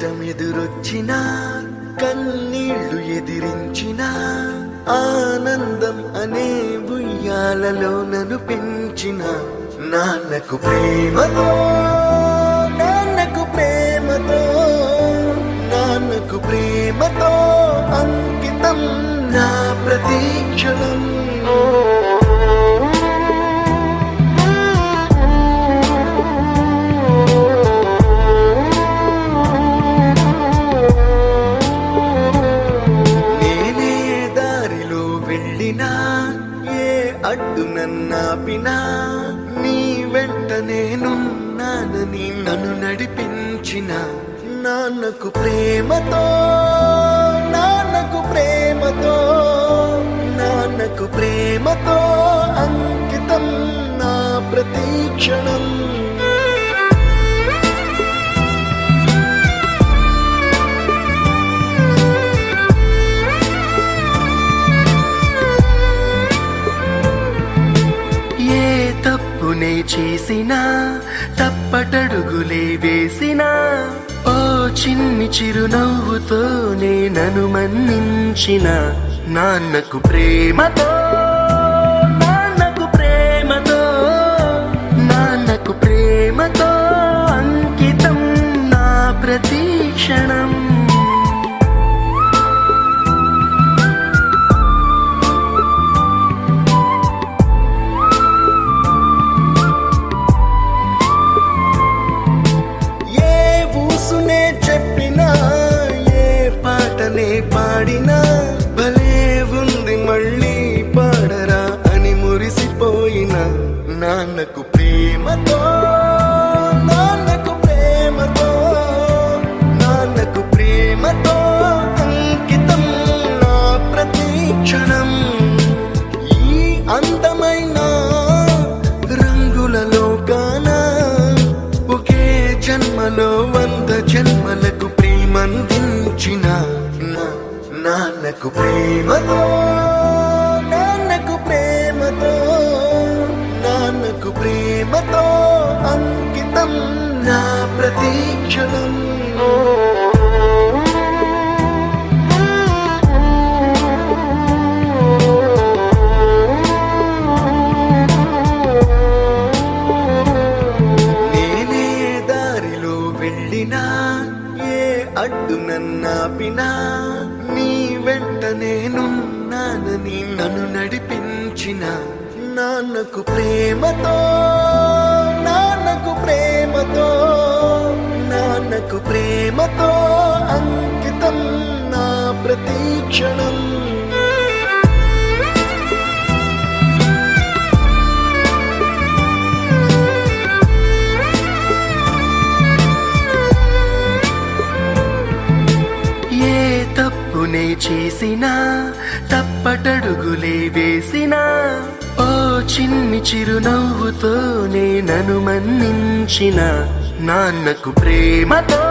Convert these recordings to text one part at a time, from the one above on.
కష్టమెదురొచ్చినా కన్నీళ్లు ఎదిరించిన ఆనందం అనే ఉయ్యాలలో నన్ను పెంచిన నాన్నకు ప్రేమతో నాన్నకు ప్రేమతో నాన్నకు ప్రేమతో అంకితం నా ప్రతీక్షణం. ఏ అడ్డు నన్నాపినా నీ వెంట నేనున్నానని నన్ను నడిపించిన నాన్నకు ప్రేమతో నాన్నకు ప్రేమతో నాన్నకు ప్రేమతో అంకితం నా ప్రతీక్షణం. తప్పునే చేసినా తప్పటడుగులే వేసినా ఓ చిన్ని చిరునవ్వుతోనే నన్ను మన్నించిన నాన్నకు ప్రేమతో నాన్నకు ప్రేమతో నాన్నకు ప్రేమతో అంకితం నా ప్రతీక్షణం. పాడినా భలే ఉంది మళ్ళీ పాడరా అని మురిసిపోయిన నాన్నకు ప్రేమతో నాన్నకు ప్రేమతో నాన్నకు ప్రేమతో అంకితం నా ప్రతీక్షణం. ఈ అందమైన రంగుల లోకాన ఒకే జన్మలో 100 జన్మలకు ప్రేమందించిన నాన్నకు ప్రేమతో నాన్నకు ప్రేమతో నాన్నకు ప్రేమతో అంకితం నా ప్రతీక్షణం. నేనే దారిలో వెళ్ళినా ఏ అడ్డు నన్నాపినా నీ వెంట నేనున్నానని నన్ను నడిపించిన నాన్నకు ప్రేమతో నాన్నకు ప్రేమతో నాన్నకు ప్రేమతో అంకితం నా ప్రతీక్షణం. తప్పునే చేసినా తప్పటడుగులే వేసినా ఓ చిన్ని చిరునవ్వుతోనే నన్ను మన్నించిన నాన్నకు ప్రేమతో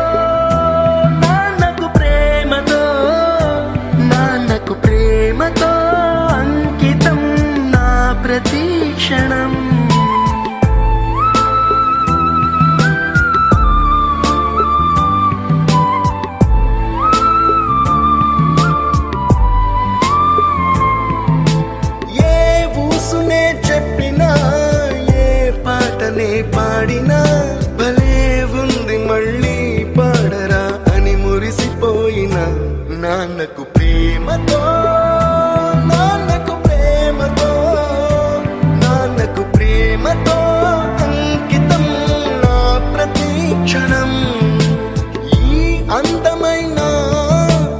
నాన్నకు ప్రేమతో నాన్నకు ప్రేమతో అంకితం నా ప్రతీక్షణం.